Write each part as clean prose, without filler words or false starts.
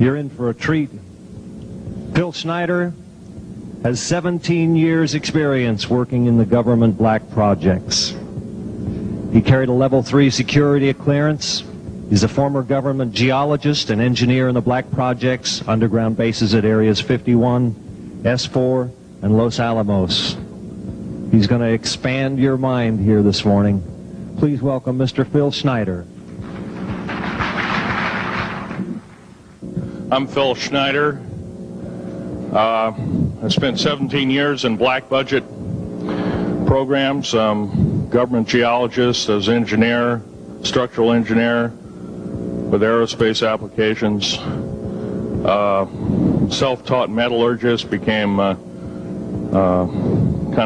You're in for a treat. Phil Schneider has 17 years experience working in the government black projects. He carried a level 3 security clearance. He's a former government geologist and engineer in the black projects, underground bases at areas 51, S4, and Los Alamos. He's going to expand your mind here this morning. Please welcome Mr. Phil Schneider. I'm Phil Schneider. I spent 17 years in black budget programs, government geologist, as engineer, structural engineer with aerospace applications, self-taught metallurgist, became kind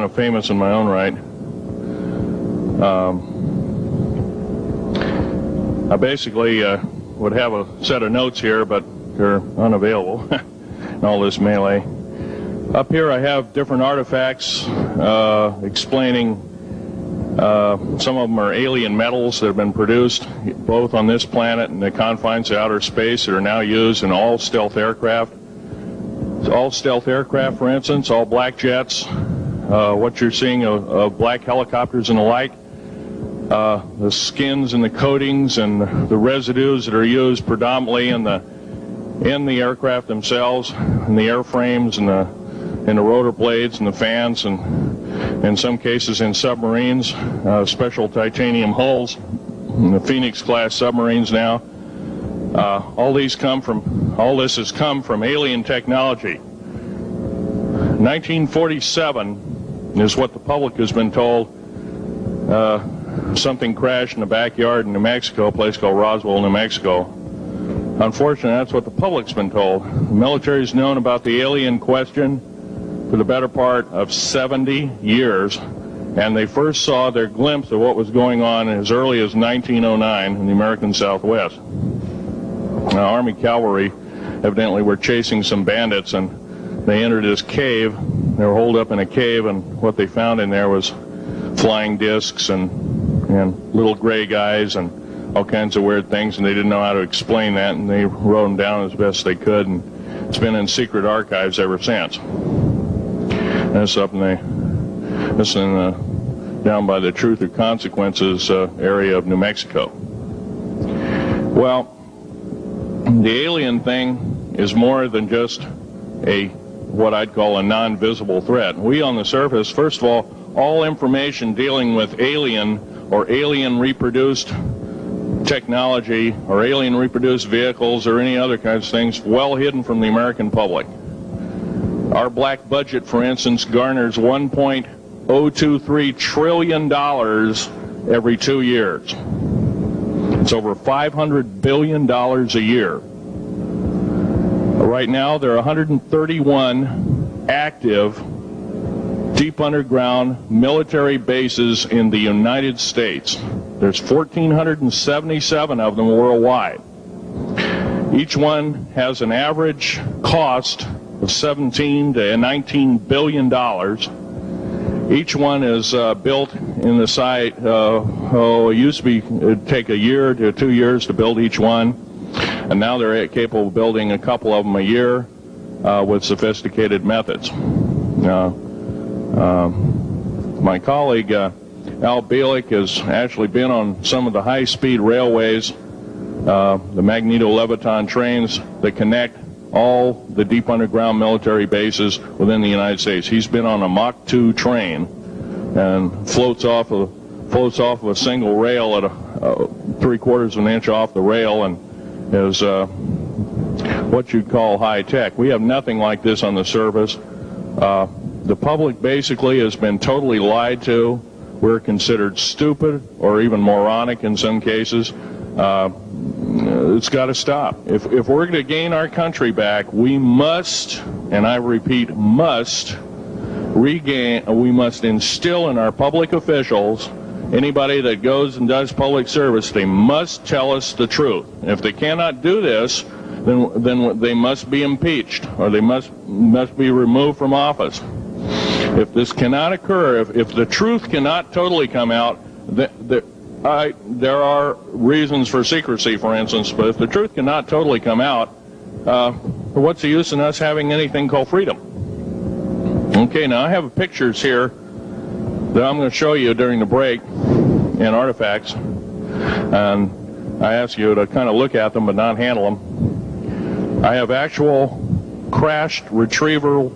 of famous in my own right. I basically would have a set of notes here, but they're unavailable in all this melee. Up here I have different artifacts explaining some of them are alien metals that have been produced both on this planet and the confines of outer space that are now used in all stealth aircraft. All stealth aircraft, for instance, all black jets, what you're seeing of black helicopters and the like, the skins and the coatings and the residues that are used predominantly in the aircraft themselves, in the airframes and the rotor blades and the fans, and in some cases in submarines, special titanium hulls, in the Phoenix class submarines now. All this has come from alien technology. 1947 is what the public has been told. Something crashed in the backyard in New Mexico, a place called Roswell, New Mexico. Unfortunately, that's what the public's been told. The military's known about the alien question for the better part of 70 years, and they first saw their glimpse of what was going on as early as 1909 in the American Southwest. Now, Army cavalry evidently were chasing some bandits, and they entered this cave. They were holed up in a cave, and what they found in there was flying discs and little gray guys and all kinds of weird things, and they didn't know how to explain that, and they wrote them down as best they could, and it's been in secret archives ever since. That's up down by the Truth or Consequences area of New Mexico. Well, the alien thing is more than just what I'd call a non-visible threat. We on the surface, first of all information dealing with alien or alien reproduced technology or alien reproduced vehicles or any other kinds of things well hidden from the American public. Our black budget, for instance, garners $1.023 trillion every 2 years. It's over $500 billion a year. Right now, there are 131 active deep underground military bases in the United States. There's 1,477 of them worldwide. Each one has an average cost of $17 to $19 billion. Each one is built in the site. It used to be it'd take a year to 2 years to build each one, and now they're capable of building a couple of them a year with sophisticated methods. My colleague Al Bielik has actually been on some of the high-speed railways, the magneto-leviton trains that connect all the deep underground military bases within the United States. He's been on a Mach 2 train and floats off of a single rail at 3/4 of an inch off the rail, and is what you'd call high-tech. We have nothing like this on the surface. The public basically has been totally lied to. We're considered stupid or even moronic in some cases. It's got to stop. If we're going to gain our country back, we must, and I repeat, must instill in our public officials, anybody that goes and does public service, they must tell us the truth. If they cannot do this, then they must be impeached, or they must be removed from office. If this cannot occur, if the truth cannot totally come out, there are reasons for secrecy, for instance, but if the truth cannot totally come out, what's the use in us having anything called freedom? Okay, now I have pictures here that I'm going to show you during the break in artifacts, and I ask you to kind of look at them but not handle them. I have actual crashed retrieval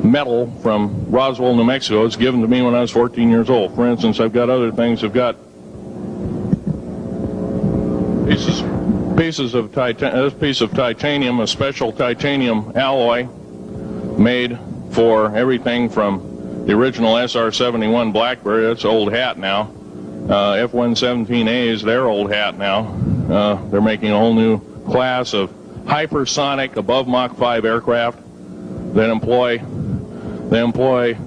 metal from Roswell, New Mexico. It's given to me when I was 14 years old. For instance, I've got other things. I've got pieces of this piece of titanium, a special titanium alloy made for everything from the original SR-71 Blackberry. That's old hat now. F-117A is their old hat now. They're making a whole new class of hypersonic above Mach 5 aircraft that employ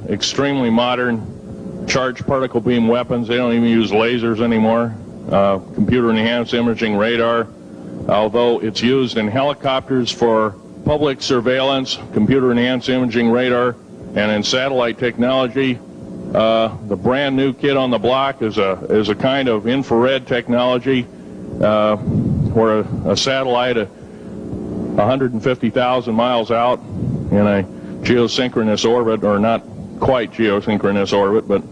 extremely modern charged particle beam weapons. They don't even use lasers anymore. Computer enhanced imaging radar, although it's used in helicopters for public surveillance, computer enhanced imaging radar, and in satellite technology. The brand new kid on the block is a kind of infrared technology where a satellite 150,000 miles out in a geosynchronous orbit, or not quite geosynchronous orbit, but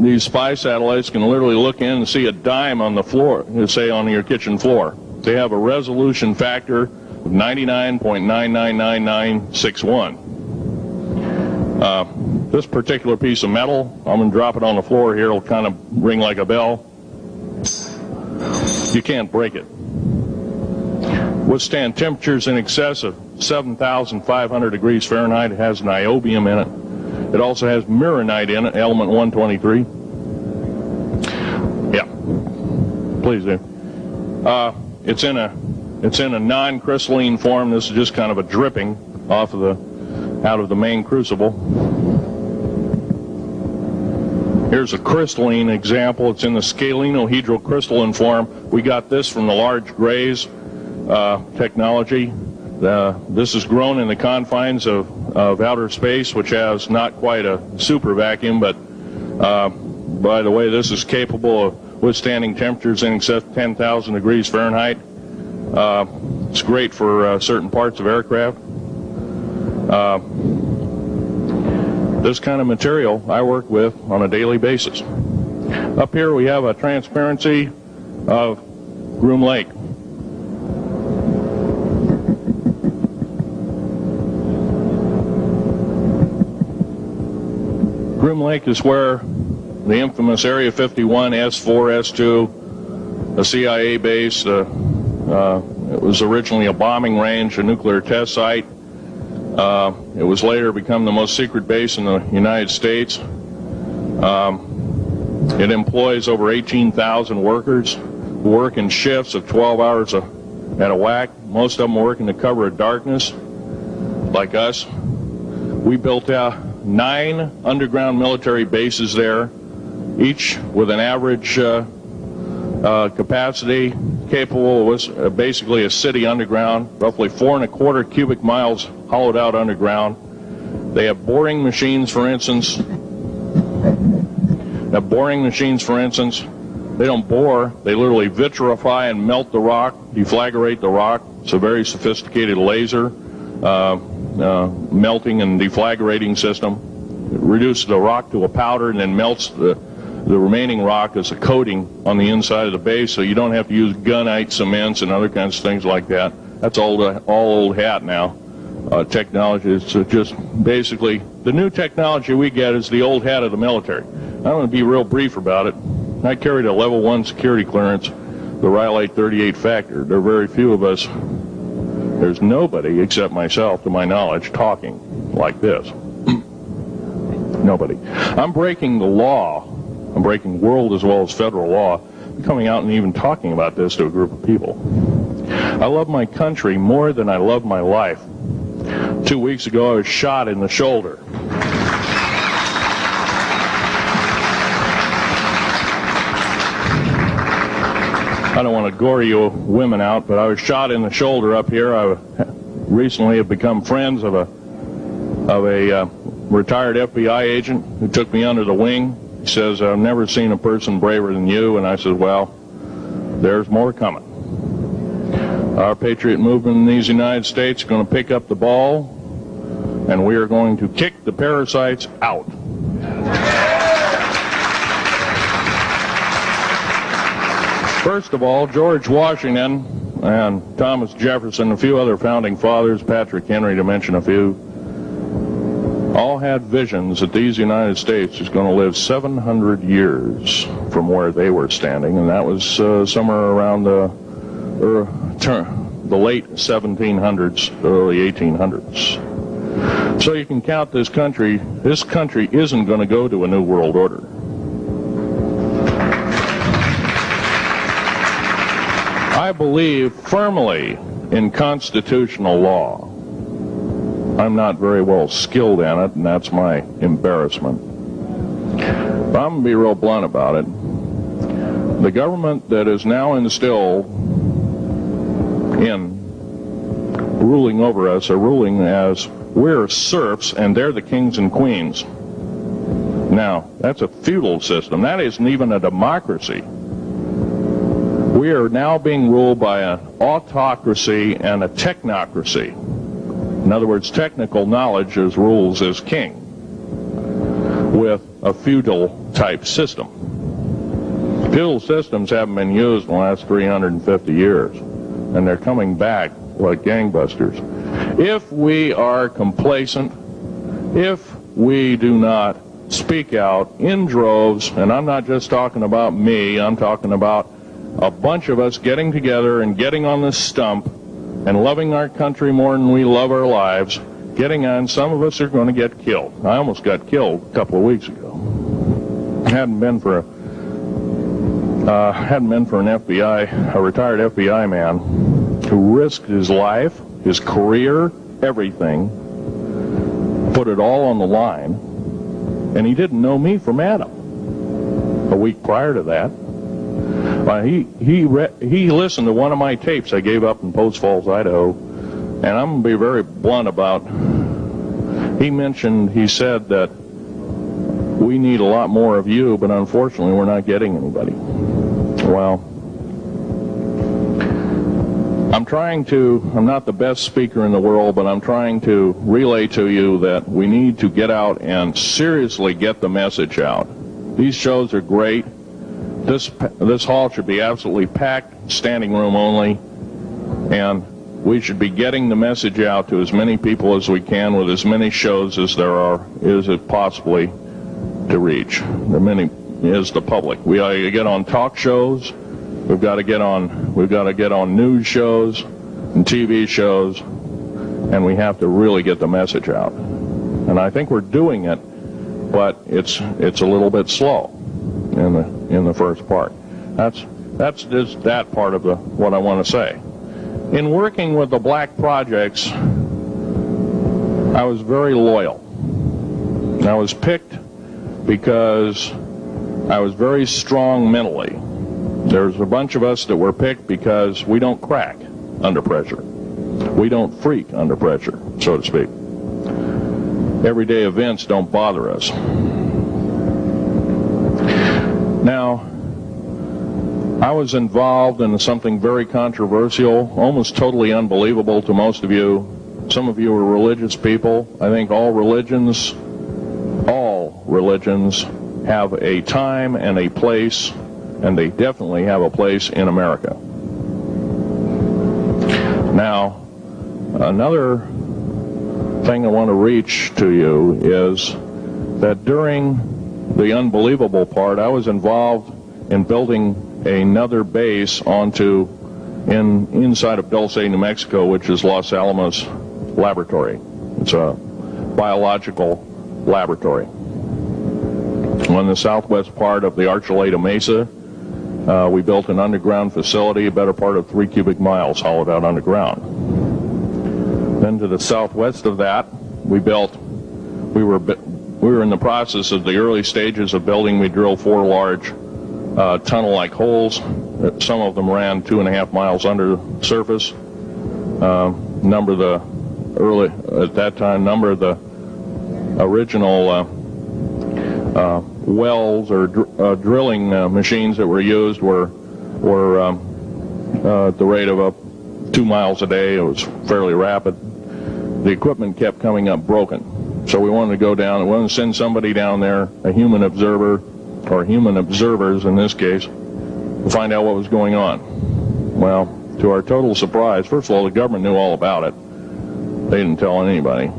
these spy satellites can literally look in and see a dime on the floor, say on your kitchen floor. They have a resolution factor of 99.999961. This particular piece of metal, I'm going to drop it on the floor here. It'll kind of ring like a bell. You can't break it. Withstand temperatures in excess of 7,500 degrees Fahrenheit. It has niobium in it. It also has mironite in it, element 123. Yeah, please do. It's in a non-crystalline form. This is just kind of a dripping out of the main crucible. Here's a crystalline example. It's in the scalenohedral crystalline form. We got this from the large grays technology. This is grown in the confines of outer space, which has not quite a super vacuum, but by the way, this is capable of withstanding temperatures in excess of 10,000 degrees Fahrenheit. It's great for certain parts of aircraft. This kind of material I work with on a daily basis. Up here we have a transparency of Groom Lake. Groom Lake is where the infamous Area 51, S4, S2, a CIA base, it was originally a bombing range, a nuclear test site. It was later become the most secret base in the United States. It employs over 18,000 workers who work in shifts of 12 hours at a whack. Most of them work in the cover of darkness, like us. We built 9 underground military bases there, each with an average capacity capable of basically a city underground, roughly 4¼ cubic miles hollowed out underground. They have boring machines, for instance. They don't bore, they literally vitrify and melt the rock, deflagrate the rock. It's a very sophisticated laser melting and deflagrating system. It reduces the rock to a powder and then melts the remaining rock as a coating on the inside of the base, so you don't have to use gunite cements and other kinds of things like that. That's all old hat now. Technology is just basically the new technology we get is the old hat of the military. I'm going to be real brief about it. I carried a level 1 security clearance, the Rhyolite 38 factor. There are very few of us. There's nobody except myself, to my knowledge, talking like this. Nobody. I'm breaking the law. I'm breaking world as well as federal law, coming out and even talking about this to a group of people. I love my country more than I love my life. 2 weeks ago, I was shot in the shoulder. I don't want to gore you women out, but I was shot in the shoulder up here. I recently have become friends of a retired FBI agent who took me under the wing. He says, I've never seen a person braver than you. And I said, well, there's more coming. Our patriot movement in these United States is going to pick up the ball, and we are going to kick the parasites out. First of all, George Washington and Thomas Jefferson, a few other founding fathers, Patrick Henry to mention a few, all had visions that these United States is going to live 700 years from where they were standing, and that was somewhere around the late 1700s, early 1800s. So you can count this country. This country isn't going to go to a new world order. I believe firmly in constitutional law. I'm not very well skilled in it, and that's my embarrassment. But I'm going to be real blunt about it. The government that is now instilled in ruling over us are ruling as we're serfs and they're the kings and queens. Now, that's a feudal system. That isn't even a democracy. We are now being ruled by an autocracy and a technocracy. In other words, technical knowledge as rules as king, with a feudal type system. Feudal systems haven't been used in the last 350 years, and they're coming back like gangbusters. If we are complacent, if we do not speak out in droves, and I'm not just talking about me, I'm talking about a bunch of us getting together and getting on this stump and loving our country more than we love our lives, getting on, some of us are going to get killed. I almost got killed a couple of weeks ago. Hadn't been for an FBI, a retired FBI man who risked his life, his career, everything, put it all on the line, and he didn't know me from Adam. A week prior to that, he listened to one of my tapes I gave up in Post Falls, Idaho, and I'm going to be very blunt about. He said that we need a lot more of you, but unfortunately we're not getting anybody. Well, I'm not the best speaker in the world, but I'm trying to relay to you that we need to get out and seriously get the message out. These shows are great. This hall should be absolutely packed, standing room only, and we should be getting the message out to as many people as we can with as many shows as is it possibly to reach. The many is the public. We ought to get on talk shows. We've got to get on news shows and TV shows, and we have to really get the message out. And I think we're doing it, but it's a little bit slow in the first part. That's just that part of what I want to say. In working with the black projects, I was very loyal. I was picked because I was very strong mentally. There's a bunch of us that were picked because we don't crack under pressure. We don't freak under pressure, so to speak. Everyday events don't bother us. Now, I was involved in something very controversial, almost totally unbelievable to most of you. Some of you are religious people. I think all religions have a time and a place, and they definitely have a place in America. Now, another thing I want to reach to you is that during the unbelievable part, I was involved in building another base inside of Dulce, New Mexico, which is Los Alamos laboratory. It's a biological laboratory. On the southwest part of the Archuleta Mesa, we built an underground facility, a better part of 3 cubic miles hollowed out underground. Then to the southwest of that, we were in the process of the early stages of building. We drilled 4 large tunnel-like holes. Some of them ran 2.5 miles under the surface. Number of the original wells or drilling machines that were used were at the rate of 2 miles a day. It was fairly rapid. The equipment kept coming up broken. So we wanted to go down, we wanted to send somebody down there, a human observer, or human observers in this case, to find out what was going on. Well, to our total surprise, first of all, the government knew all about it. They didn't tell anybody.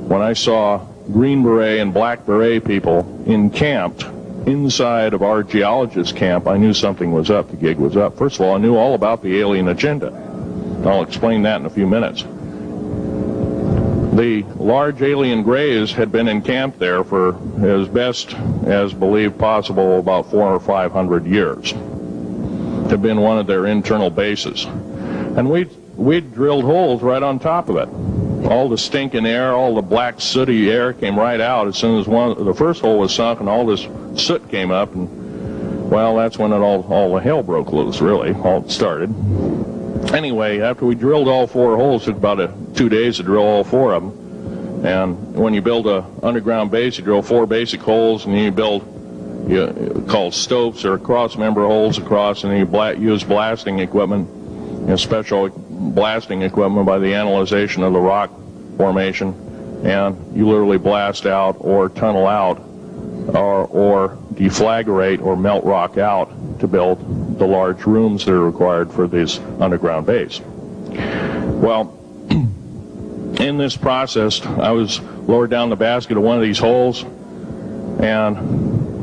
When I saw Green Beret and Black Beret people encamped inside of our geologist camp, I knew something was up, the gig was up. First of all, I knew all about the alien agenda. I'll explain that in a few minutes. The large alien grays had been encamped there for, as best as believed possible, about 400 or 500 years. Had been one of their internal bases. And we'd drilled holes right on top of it. All the stinking air, all the black sooty air came right out as soon as the first hole was sunk, and all this soot came up, and well, that's when all the hell broke loose, really, all started. Anyway, after we drilled all 4 holes, it took about 2 days to drill all 4 of them. And when you build an underground base, you drill 4 basic holes, and then you build called stopes or cross-member holes across, and then you use blasting equipment, special blasting equipment by the analyzation of the rock formation, and you literally blast out or tunnel out or deflagrate or melt rock out to build the large rooms that are required for this underground base. Well, in this process, I was lowered down the basket of one of these holes, and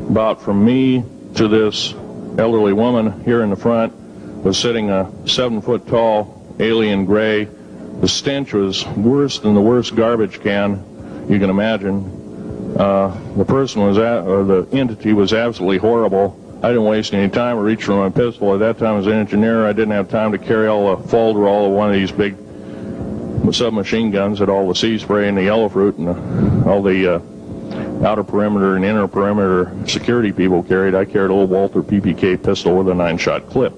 about from me to this elderly woman here in the front was sitting a 7-foot-tall alien gray. The stench was worse than the worst garbage can you can imagine. The person was or the entity was absolutely horrible. I didn't waste any time. I reached for my pistol. At that time, as an engineer, I didn't have time to carry all the folderol of one of these big submachine guns that all the sea spray and the yellow fruit and all the outer perimeter and inner perimeter security people carried. I carried a little Walther PPK pistol with a 9-shot clip.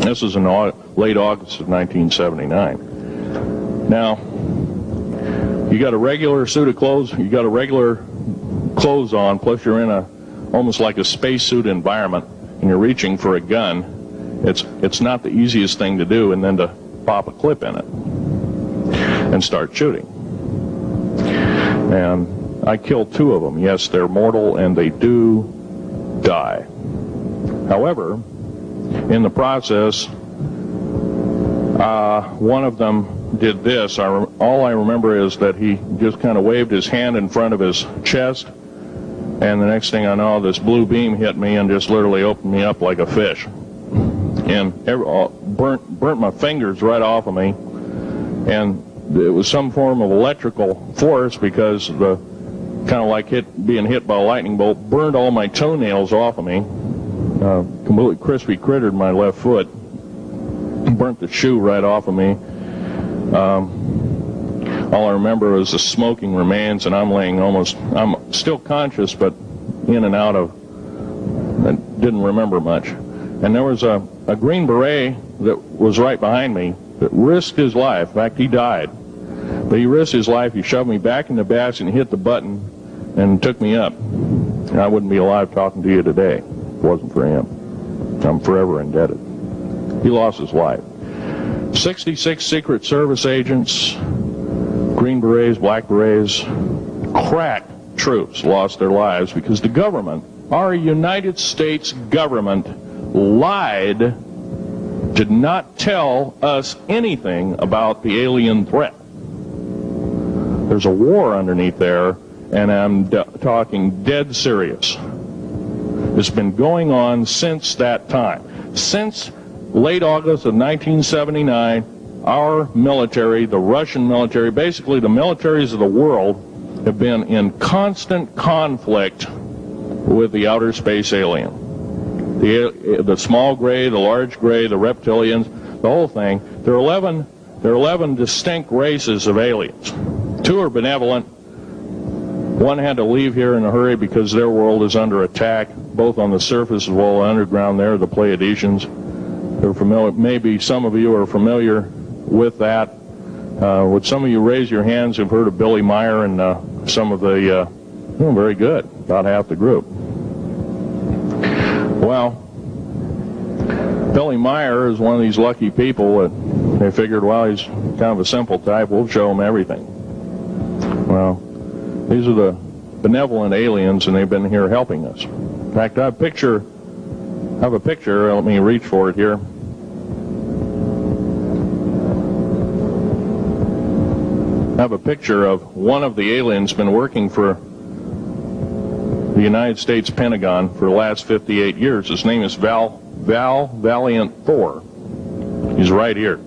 This was in late August of 1979. Now, you got a regular suit of clothes, you got a regular clothes on, plus you're in almost like a spacesuit environment, and you're reaching for a gun. It's not the easiest thing to do, and then to pop a clip in it and start shooting. And I killed 2 of them. Yes, they're mortal, and they do die. However, in the process, one of them did this. All I remember is that he just kind of waved his hand in front of his chest, and the next thing I know, this blue beam hit me and just literally opened me up like a fish, and burnt my fingers right off of me. And it was some form of electrical force, because the kind of like being hit by a lightning bolt burned all my toenails off of me. Completely crispy crittered my left foot, burnt the shoe right off of me. All I remember was the smoking remains, and I'm still conscious, but in and out of, I didn't remember much. And there was a Green Beret that was right behind me that risked his life. In fact, he died. But he risked his life. He shoved me back in the basket and hit the button and took me up. And I wouldn't be alive talking to you today if it wasn't for him. I'm forever indebted. He lost his life. 66 Secret Service agents, Green Berets, Black Berets, crack troops lost their lives because the government, our United States government, lied, did not tell us anything about the alien threat. There's a war underneath there, and I'm talking dead serious. It's been going on since that time. Since late August of 1979, our military, the Russian military, basically the militaries of the world, have been in constant conflict with the outer space alien. The small gray, the large gray, the reptilians, the whole thing. There are 11 distinct races of aliens. 2 are benevolent. 1 had to leave here in a hurry because their world is under attack, both on the surface as well as underground. There, the Pleiadians. They're familiar. Maybe some of you are familiar with that. Would some of you raise your hands who've heard of Billy Meyer and some of the, very good, about half the group. Well, Billy Meyer is one of these lucky people that they figured, well, he's kind of a simple type, we'll show him everything. Well, these are the benevolent aliens, and they've been here helping us. In fact, I have a picture, let me reach for it here. I have a picture of one of the aliens been working for the United States Pentagon for the last 58 years. His name is Val Valiant Thor. He's right here.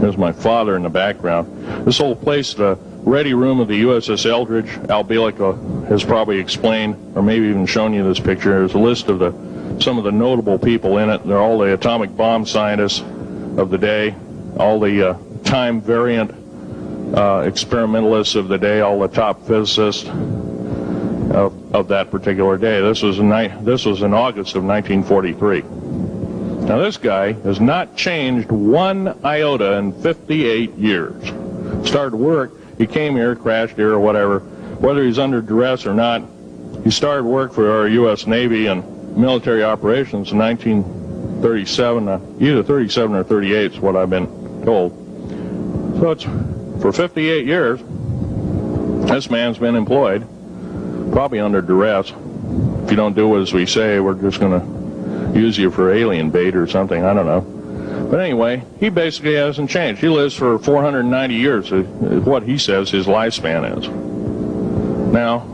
There's my father in the background. This whole place, the ready room of the USS Eldridge, Al Bielek has probably explained, or maybe even shown you this picture. There's a list of some of the notable people in it. They're all the atomic bomb scientists of the day, all the time variant experimentalists of the day, all the top physicists of that particular day. This was in August of 1943. Now this guy has not changed one iota in 58 years. Started work, he came here, crashed here or whatever, whether he's under duress or not. He started work for our U.S. Navy and military operations in 1937, either 37 or 38 is what I've been told. So it's for 58 years, this man's been employed, probably under duress. If you don't do as we say, we're just going to use you for alien bait or something, I don't know. But anyway, he basically hasn't changed. He lives for 490 years, is what he says his lifespan is. Now,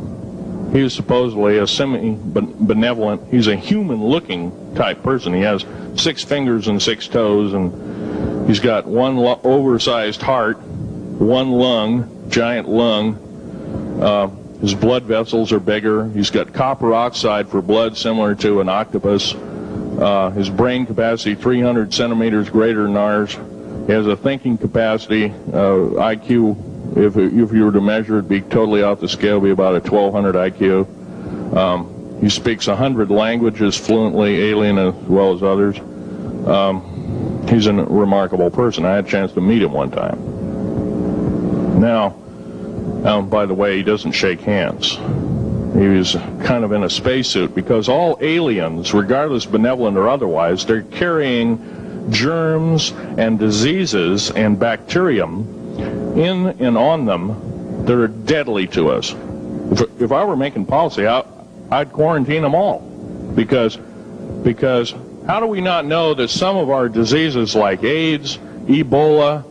he's supposedly a semi-benevolent, he's a human-looking type person. He has 6 fingers and 6 toes, and he's got one oversized heart, one lung, giant lung. His blood vessels are bigger. He's got copper oxide for blood, similar to an octopus. His brain capacity 300 centimeters greater than ours. He has a thinking capacity, IQ, if you were to measure it, be totally off the scale, be about a 1200 IQ. He speaks 100 languages fluently, alien as well as others. He's a remarkable person. I had a chance to meet him one time. Now, by the way, he doesn't shake hands. He was kind of in a spacesuit, because all aliens, regardless benevolent or otherwise, they're carrying germs and diseases and bacterium in and on them that are deadly to us. If I were making policy, I'd quarantine them all, because how do we not know that some of our diseases like AIDS, Ebola,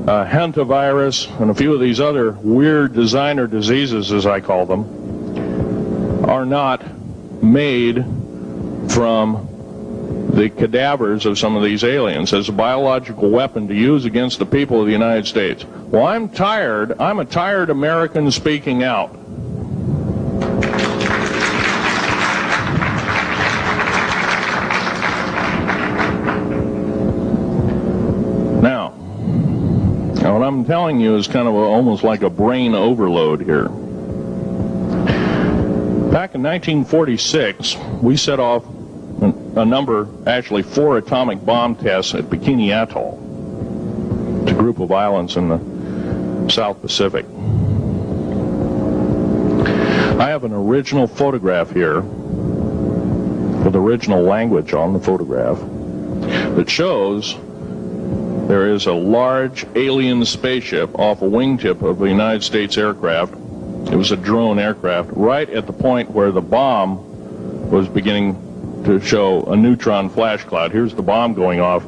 hantavirus, and a few of these other weird designer diseases, as I call them, are not made from the cadavers of some of these aliens as a biological weapon to use against the people of the United States? Well, I'm a tired American speaking out. Now, what I'm telling you is kind of almost like a brain overload here. Back in 1946, we set off a number, actually 4 atomic bomb tests at Bikini Atoll. It's a group of islands in the South Pacific. I have an original photograph here with original language on the photograph that shows there is a large alien spaceship off a wingtip of a United States aircraft. It was a drone aircraft, right at the point where the bomb was beginning to show a neutron flash cloud. Here's the bomb going off.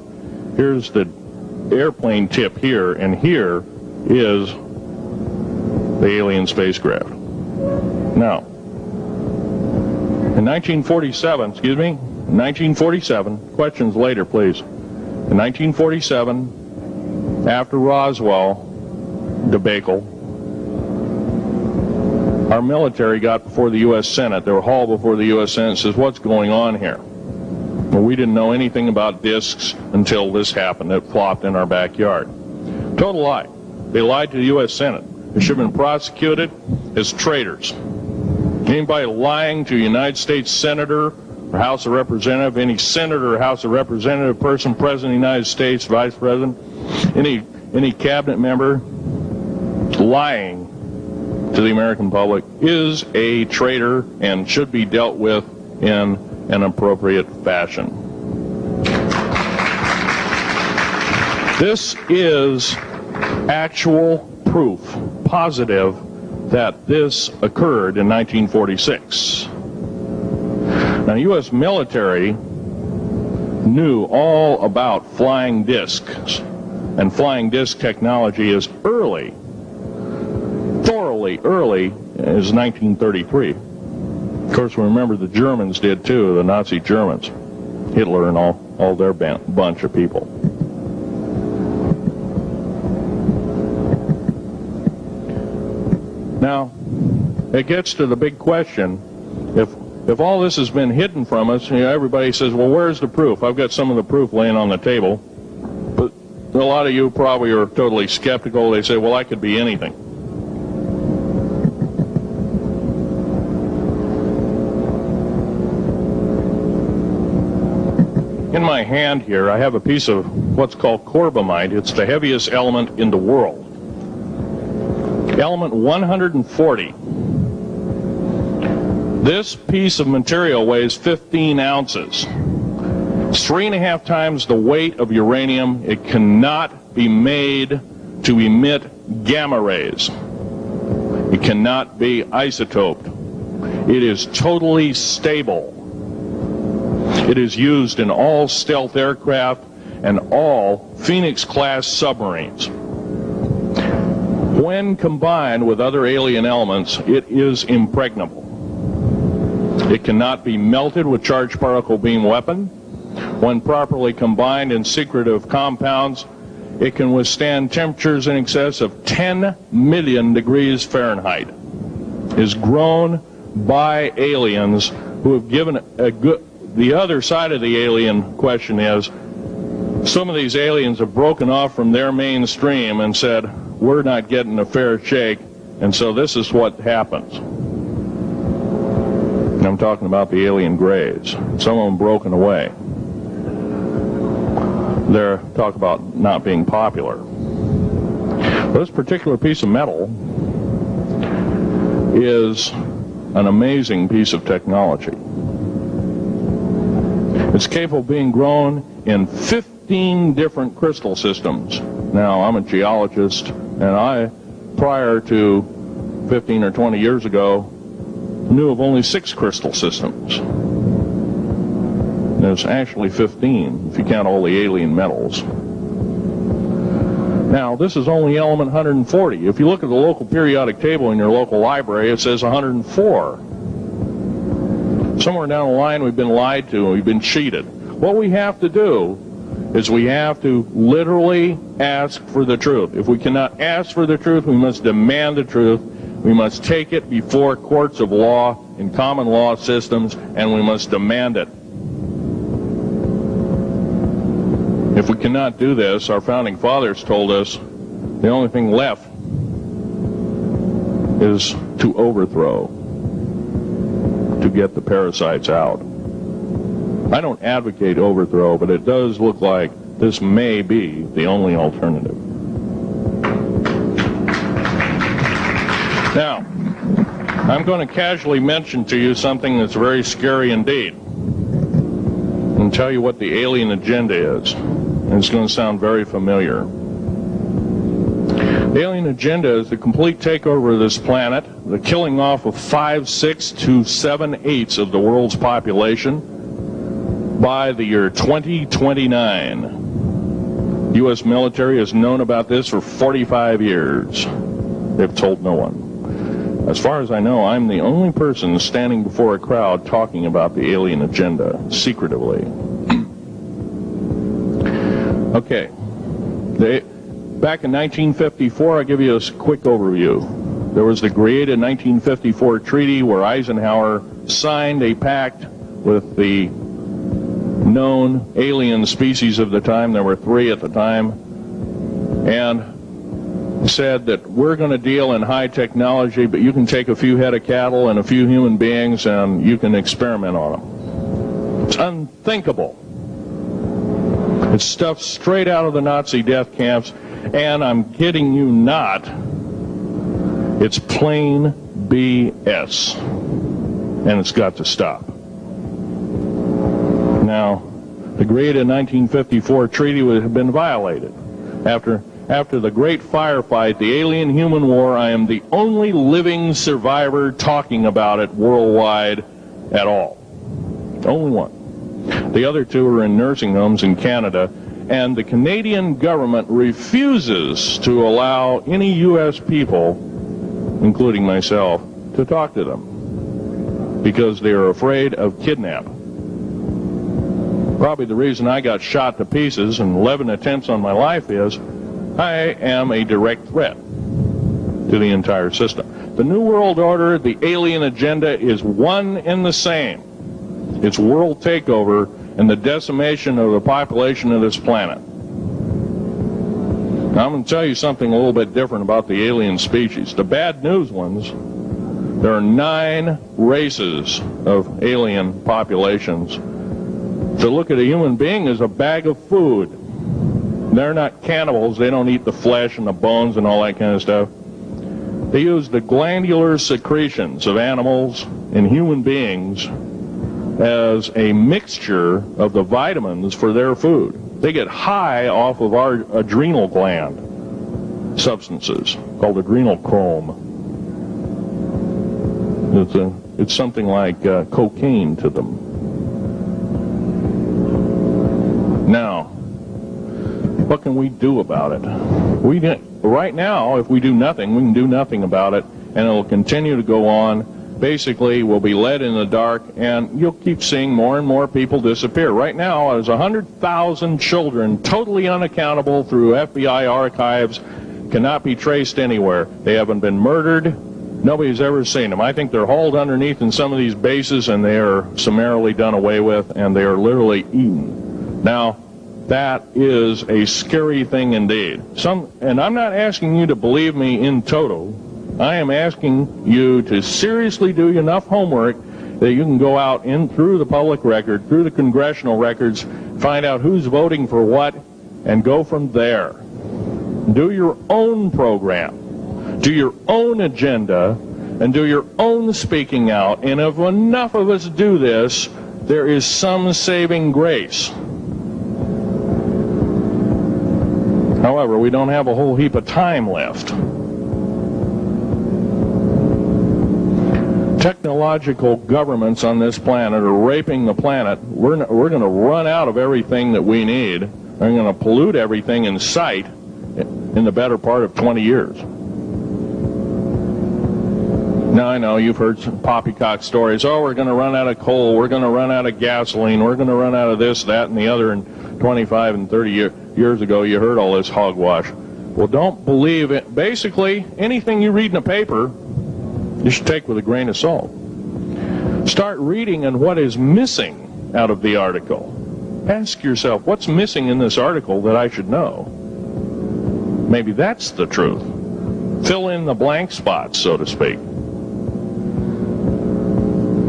Here's the airplane tip here, and here is the alien spacecraft. Now, in 1947, questions later, please. In 1947, after Roswell debacle, our military got before the U.S. Senate. They were hauled before the U.S. Senate and says, what's going on here? Well, we didn't know anything about discs until this happened. It flopped in our backyard. Total lie. They lied to the U.S. Senate. They should have been prosecuted as traitors. Anybody lying to a United States Senator or House of Representative, any Senator or House of Representative person, President of the United States, Vice President, any cabinet member lying to the American public is a traitor and should be dealt with in an appropriate fashion. This is actual proof, positive, that this occurred in 1946. Now, U.S. military knew all about flying discs, and flying disc technology is early, thoroughly early, as 1933. Of course, we remember the Germans did too, the Nazi Germans, Hitler and all their bunch of people. Now, it gets to the big question, if all this has been hidden from us, you know, everybody says, well, where's the proof? I've got some of the proof laying on the table. But a lot of you probably are totally skeptical. They say, well, I could be anything. In my hand here, I have a piece of what's called corbamite. It's the heaviest element in the world. Element 140. This piece of material weighs 15 ounces. It's 3.5 times the weight of uranium. It cannot be made to emit gamma rays. It cannot be isotoped. It is totally stable. It is used in all stealth aircraft and all Phoenix-class submarines. When combined with other alien elements, it is impregnable. It cannot be melted with charged particle beam weapon. When properly combined in secretive compounds, it can withstand temperatures in excess of 10 million degrees Fahrenheit. It is grown by aliens who have given a good... The other side of the alien question is, some of these aliens have broken off from their mainstream and said, we're not getting a fair shake, and so this is what happens. And I'm talking about the alien grays. Some of them broken away. They're talk about not being popular. This particular piece of metal is an amazing piece of technology. It's capable of being grown in 15 different crystal systems. Now, I'm a geologist, and I, prior to 15 or 20 years ago, knew of only 6 crystal systems. There's actually 15, if you count all the alien metals. Now, this is only element 140. If you look at the local periodic table in your local library, it says 104. Somewhere down the line, we've been lied to, and we've been cheated. What we have to do is we have to literally ask for the truth. If we cannot ask for the truth, we must demand the truth. We must take it before courts of law in common law systems, and we must demand it. If we cannot do this, our founding fathers told us the only thing left is to overthrow, to get the parasites out. I don't advocate overthrow, but it does look like this may be the only alternative. Now, I'm going to casually mention to you something that's very scary indeed, and tell you what the alien agenda is. And it's going to sound very familiar. The alien agenda is the complete takeover of this planet, the killing off of 5/6 to 7/8 of the world's population by the year 2029. The U.S. military has known about this for 45 years. They've told no one. As far as I know, I'm the only person standing before a crowd talking about the alien agenda secretively. Okay. Back in 1954, I'll give you a quick overview. There was the created 1954 treaty where Eisenhower signed a pact with the known alien species of the time. There were 3 at the time. And said that we're going to deal in high technology, but you can take a few head of cattle and a few human beings and you can experiment on them. It's unthinkable. It's stuff straight out of the Nazi death camps, and I'm kidding you not, it's plain BS, and it's got to stop. Now, the created 1954 treaty had been violated. After the great firefight, the alien-human war, I am the only living survivor talking about it worldwide at all. Only one. The other two are in nursing homes in Canada, and the Canadian government refuses to allow any U.S. people, including myself, to talk to them because they are afraid of kidnapping. Probably the reason I got shot to pieces and 11 attempts on my life is I am a direct threat to the entire system. The New World Order, the alien agenda is one and the same. It's world takeover and the decimation of the population of this planet. Now, I'm going to tell you something a little bit different about the alien species. The bad news ones, there are 9 races of alien populations. To look at a human being as a bag of food. They're not cannibals. They don't eat the flesh and the bones and all that kind of stuff. They use the glandular secretions of animals and human beings as a mixture of the vitamins for their food. They get high off of our adrenal gland substances called adrenochrome. It's something like cocaine to them. Now, what can we do about it? Right now, if we do nothing, we can do nothing about it, and it'll continue to go on. Basically, we'll be led in the dark, and you'll keep seeing more and more people disappear. Right now, there's 100,000 children totally unaccountable through FBI archives, cannot be traced anywhere. They haven't been murdered. Nobody's ever seen them. I think they're hauled underneath in some of these bases, and they are summarily done away with, and they are literally eaten. Now, that is a scary thing indeed. And I'm not asking you to believe me in toto. I am asking you to seriously do enough homework that you can go out in through the public record, through the congressional records, find out who's voting for what, and go from there. Do your own program. Do your own agenda, and do your own speaking out. And if enough of us do this, there is some saving grace. However, we don't have a whole heap of time left. Technological governments on this planet are raping the planet. We're going to run out of everything that we need. We're going to pollute everything in sight in the better part of 20 years. Now, I know you've heard some poppycock stories. Oh, we're going to run out of coal. We're going to run out of gasoline. We're going to run out of this, that, and the other. And 25 and 30 years ago, you heard all this hogwash. Well, don't believe it. Basically, anything you read in a paper, you should take with a grain of salt. Start reading on what is missing out of the article. Ask yourself, what's missing in this article that I should know? Maybe that's the truth. Fill in the blank spots, so to speak.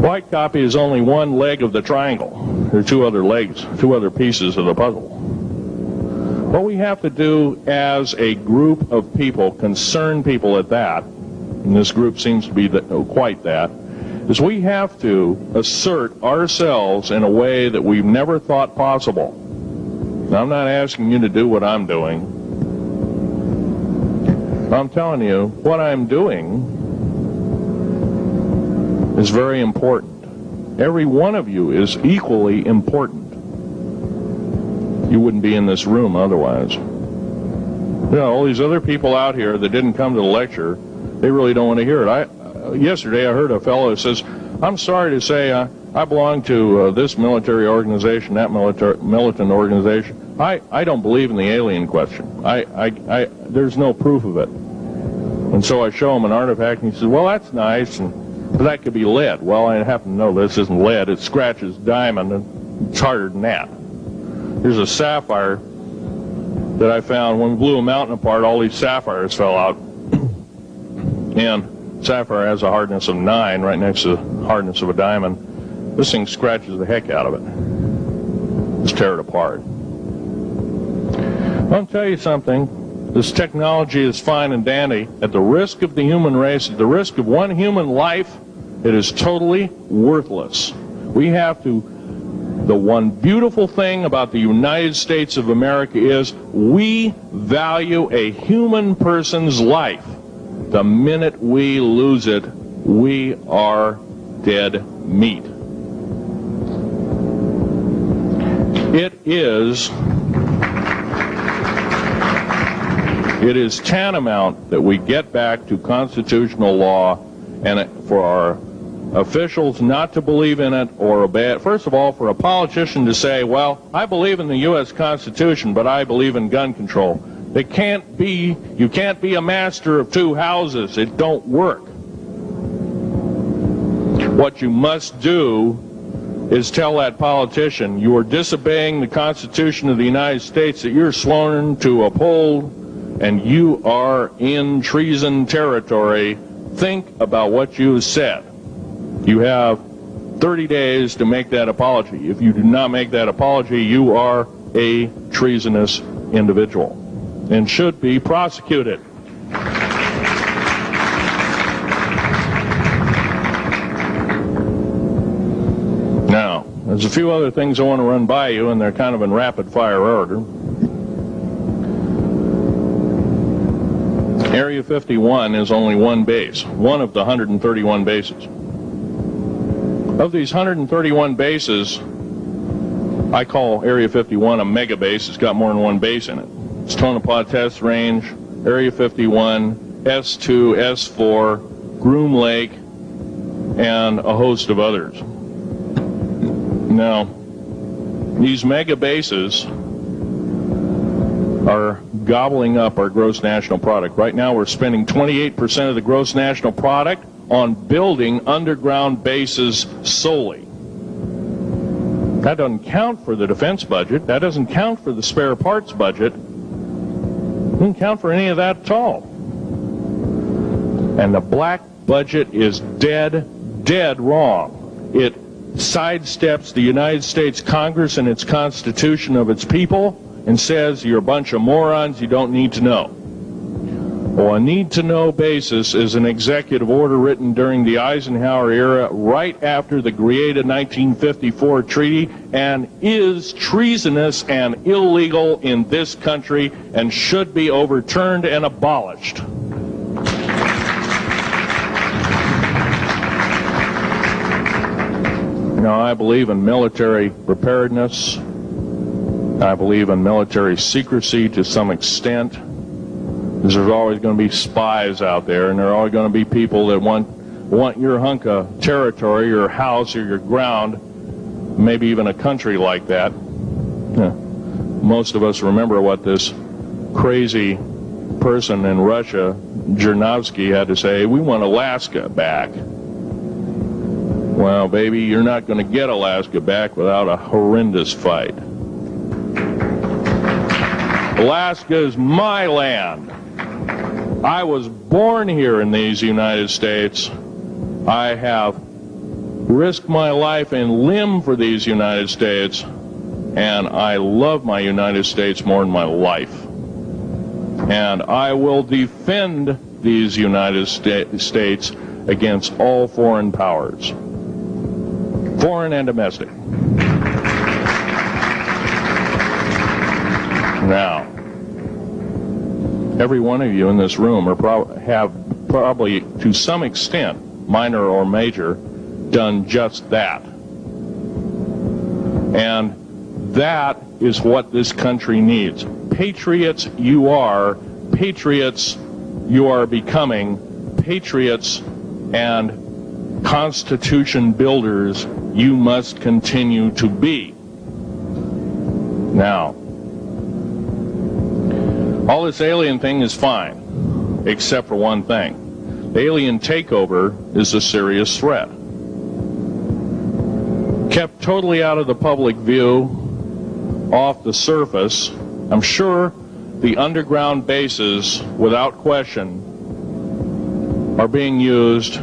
White copy is only one leg of the triangle. There are 2 other legs, 2 other pieces of the puzzle. What we have to do as a group of people, concerned people at that, and this group seems to be quite that, is we have to assert ourselves in a way that we've never thought possible. Now, I'm not asking you to do what I'm doing. I'm telling you, what I'm doing is very important. Every one of you is equally important. You wouldn't be in this room otherwise. You know, all these other people out here that didn't come to the lecture, they really don't want to hear it. Yesterday I heard a fellow who says, I'm sorry to say I belong to this military organization, that militant organization. I don't believe in the alien question. There's no proof of it. And so I show him an artifact, and he says, well, that's nice, but that could be lead. Well, I happen to know this isn't lead. It scratches diamond, and it's harder than that. Here's a sapphire that I found. When we blew a mountain apart, all these sapphires fell out. And sapphire has a hardness of 9 right next to the hardness of a diamond. This thing scratches the heck out of it. Just tear it apart. I'll tell you something. This technology is fine and dandy. At the risk of the human race, at the risk of one human life, it is totally worthless. We have to The one beautiful thing about the United States of America is we value a human person's life. The minute we lose it, we are dead meat. It is tantamount that we get back to constitutional law, and for our officials not to believe in it or obey it. First of all, for a politician to say, well, I believe in the U.S. Constitution, but I believe in gun control. You can't be a master of two houses. It don't work. What you must do is tell that politician you are disobeying the Constitution of the United States that you're sworn to uphold, and you are in treason territory. Think about what you said. You have 30 days to make that apology. If you do not make that apology, you are a treasonous individual and should be prosecuted. Now, there's a few other things I want to run by you, and they're kind of in rapid fire order. Area 51 is only one base, one of the 131 bases. Of these 131 bases, I call Area 51 a mega base. It's got more than one base in it. It's Tonopah Test Range, Area 51, S2, S4, Groom Lake, and a host of others. Now, these mega bases are gobbling up our gross national product. Right now we're spending 28% of the gross national product on building underground bases solely. That doesn't count for the defense budget. That doesn't count for the spare parts budget. Doesn't count for any of that at all. And the black budget is dead wrong. It sidesteps the United States Congress and its Constitution of its people and says you're a bunch of morons, you don't need to know. Well, a need-to-know basis is an executive order written during the Eisenhower era right after the Greada 1954 treaty and is treasonous and illegal in this country and should be overturned and abolished. Now, I believe in military preparedness. I believe in military secrecy to some extent. Because there's always going to be spies out there, and there are always going to be people that want your hunk of territory, your house, or your ground, maybe even a country like that. Yeah. Most of us remember what this crazy person in Russia, Zhirinovsky, had to say. We want Alaska back. Well, baby, you're not going to get Alaska back without a horrendous fight. Alaska is my land. I was born here in these United States. I have risked my life and limb for these United States, and I love my United States more than my life. And I will defend these United States against all foreign powers, foreign and domestic. Now, every one of you in this room have probably, to some extent, minor or major, done just that. And that is what this country needs. Patriots you are. Patriots you are becoming. Patriots and Constitution builders you must continue to be. Now, all this alien thing is fine, except for one thing. Alien takeover is a serious threat. Kept totally out of the public view, off the surface, I'm sure the underground bases, without question, are being used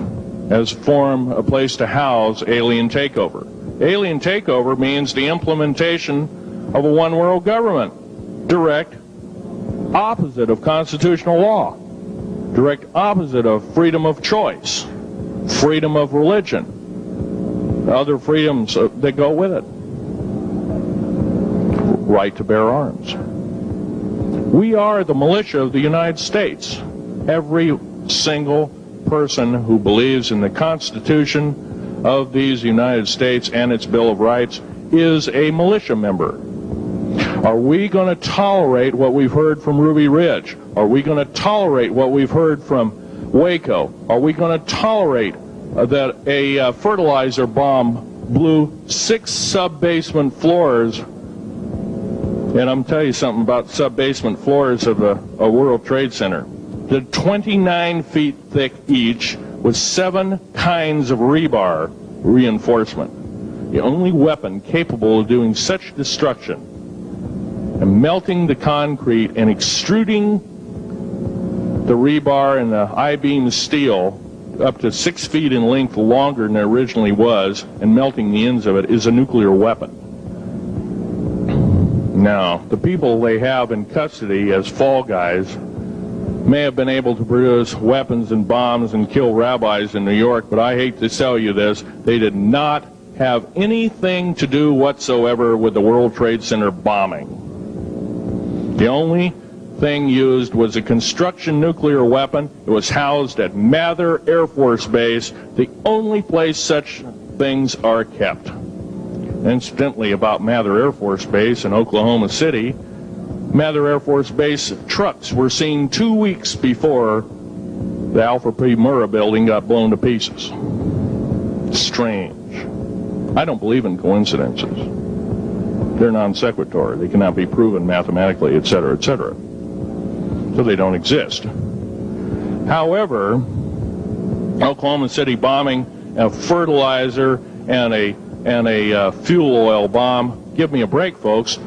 as a place to house alien takeover. Alien takeover means the implementation of a one-world government. Direct opposite of constitutional law, direct opposite of freedom of choice, freedom of religion, other freedoms that go with it. right to bear arms. We are the militia of the United States. Every single person who believes in the Constitution of these United States and its Bill of Rights is a militia member. Are we going to tolerate what we've heard from Ruby Ridge? Are we going to tolerate what we've heard from Waco? Are we going to tolerate that a fertilizer bomb blew 6 sub-basement floors? And I'm telling you something about sub-basement floors of a World Trade Center. They're 29 feet thick each with 7 kinds of rebar reinforcement. The only weapon capable of doing such destruction and melting the concrete and extruding the rebar and the I-beam steel up to 6 feet in length longer than it originally was and melting the ends of it is a nuclear weapon. Now, the people they have in custody as fall guys may have been able to produce weapons and bombs and kill rabbis in New York, but I hate to tell you this, they did not have anything to do whatsoever with the World Trade Center bombing. The only thing used was a construction nuclear weapon. It was housed at Mather Air Force Base, the only place such things are kept. Incidentally, about Mather Air Force Base in Oklahoma City, Mather Air Force Base trucks were seen 2 weeks before the Alfred P. Murrah building got blown to pieces. Strange. I don't believe in coincidences. They're non sequitur. They cannot be proven mathematically, etc., etc. So they don't exist. However, Oklahoma City bombing, a fertilizer, and a fuel oil bomb, give me a break, folks.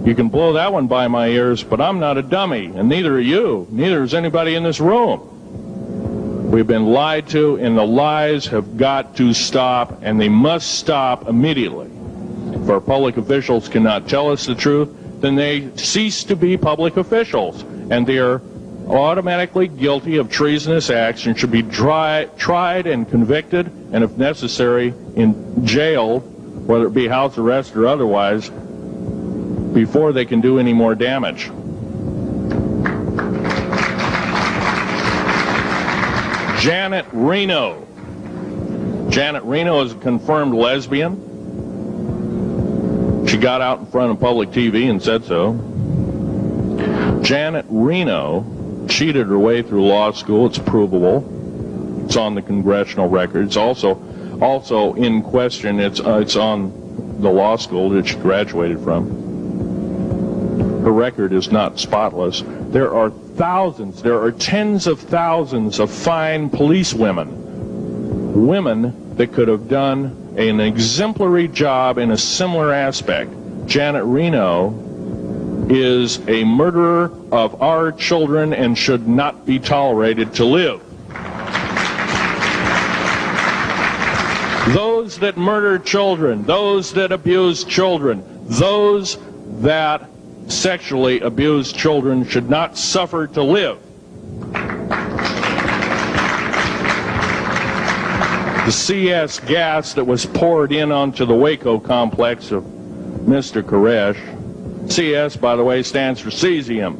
You can blow that one by my ears, but I'm not a dummy, and neither are you. Neither is anybody in this room. We've been lied to, and the lies have got to stop, and they must stop immediately. If our public officials cannot tell us the truth, then they cease to be public officials, and they are automatically guilty of treasonous acts and should be tried and convicted, and if necessary, in jail, whether it be house arrest or otherwise, before they can do any more damage. Janet Reno. Janet Reno is a confirmed lesbian. She got out in front of public TV and said so. Janet Reno cheated her way through law school. It's provable. It's on the congressional record. It's also in question. It's on the law school that she graduated from. Her record is not spotless. There are thousands, there are tens of thousands of fine police women that could have done an exemplary job in a similar aspect. Janet Reno is a murderer of our children and should not be tolerated to live. Those that murder children, those that abuse children, those that sexually abused children should not suffer to live. The CS gas that was poured in onto the Waco complex of Mr. Koresh, CS, by the way, stands for cesium.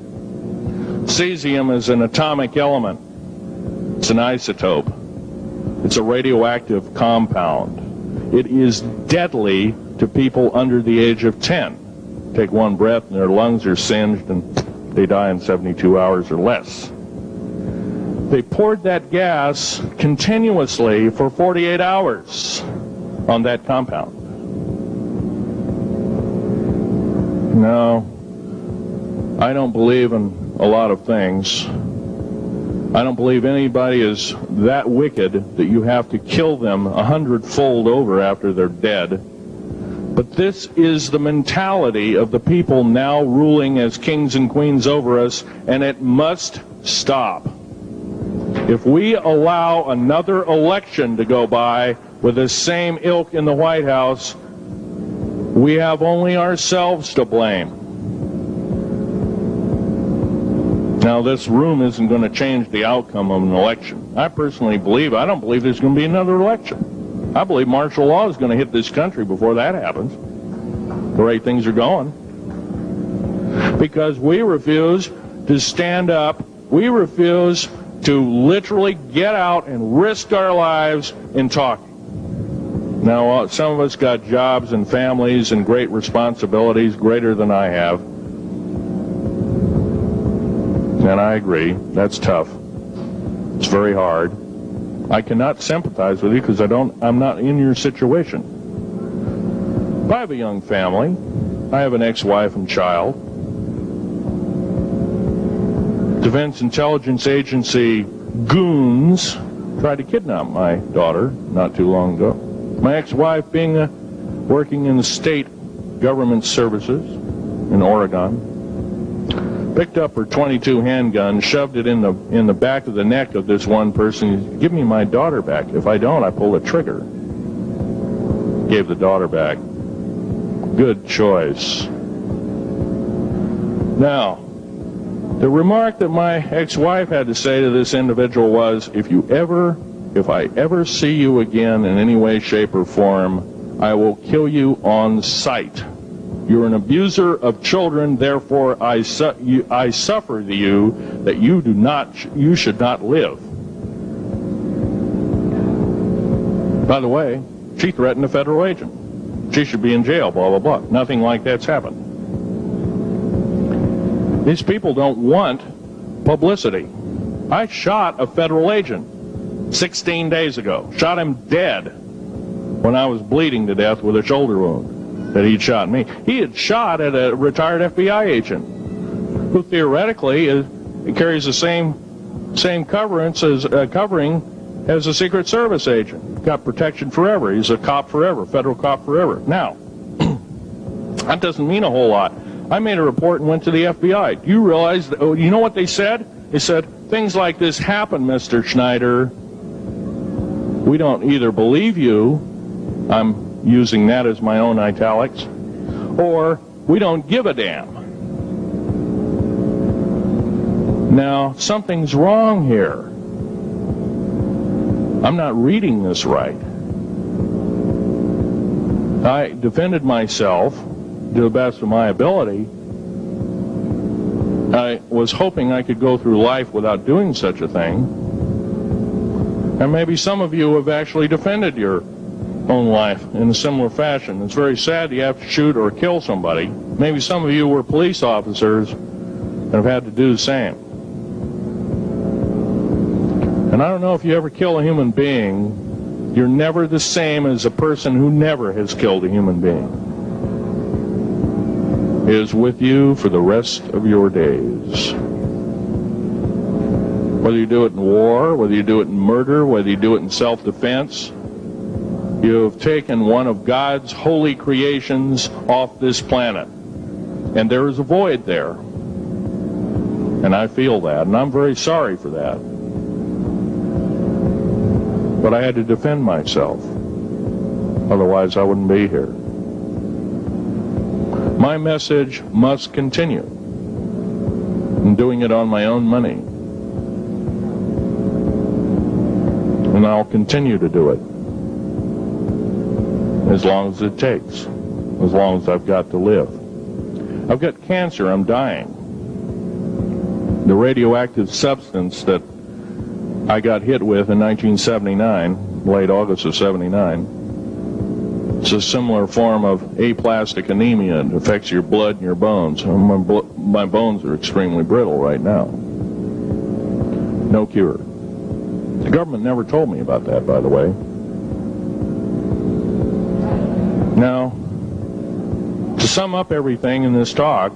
Cesium is an atomic element. It's an isotope. It's a radioactive compound. It is deadly to people under the age of 10. Take one breath and their lungs are singed and they die in 72 hours or less. They poured that gas continuously for 48 hours on that compound. No, I don't believe in a lot of things. I don't believe anybody is that wicked that you have to kill them 100-fold over after they're dead. But this is the mentality of the people now ruling as kings and queens over us, and it must stop. If we allow another election to go by with the same ilk in the White House, we have only ourselves to blame. Now, this room isn't going to change the outcome of an election. I personally believe, I don't believe there's going to be another election. I believe martial law is going to hit this country before that happens, the way things are going. because we refuse to stand up. We refuse to literally get out and risk our lives in talking. Now, some of us got jobs and families and great responsibilities, greater than I have. And I agree, that's tough. It's very hard. I cannot sympathize with you because I'm not in your situation. But I have a young family. I have an ex-wife and child. Defense Intelligence Agency goons tried to kidnap my daughter not too long ago. My ex-wife, working in the state government services in Oregon, picked up her .22 handgun, shoved it in the back of the neck of this one person. Give me my daughter back. If I don't, I pull the trigger. Gave the daughter back. Good choice. Now, the remark that my ex-wife had to say to this individual was, if I ever see you again in any way, shape, or form, I will kill you on sight. You're an abuser of children, therefore I suffer you that you should not live. By the way, she threatened a federal agent. She should be in jail, blah, blah, blah. Nothing like that's happened. These people don't want publicity. I shot a federal agent 16 days ago. Shot him dead when I was bleeding to death with a shoulder wound that he'd shot me. He had shot at a retired FBI agent who theoretically carries the same covering as a Secret Service agent. Got protection forever. He's a cop forever, federal cop forever. Now, that doesn't mean a whole lot. I made a report and went to the FBI. Do you realize, you know what they said? They said, things like this happen, Mr. Schneider. We don't either believe you, I'm using that as my own italics, or we don't give a damn. Now, something's wrong here. I'm not reading this right. I defended myself to the best of my ability. I was hoping I could go through life without doing such a thing. And maybe some of you have actually defended your own life in a similar fashion. It's very sad you have to shoot or kill somebody. Maybe some of you were police officers and have had to do the same. And I don't know if you ever kill a human being, you're never the same as a person who never has killed a human being. It is with you for the rest of your days. Whether you do it in war, whether you do it in murder, whether you do it in self-defense, you have taken one of God's holy creations off this planet. And there is a void there. And I feel that, and I'm very sorry for that. But I had to defend myself. Otherwise, I wouldn't be here. My message must continue. I'm doing it on my own money. And I'll continue to do it. As long as it takes. As long as I've got to live. I've got cancer. I'm dying. The radioactive substance that I got hit with in 1979, late August of 79, it's a similar form of aplastic anemia. It affects your blood and your bones. My bones are extremely brittle right now. No cure. The government never told me about that, by the way. Now, to sum up everything in this talk,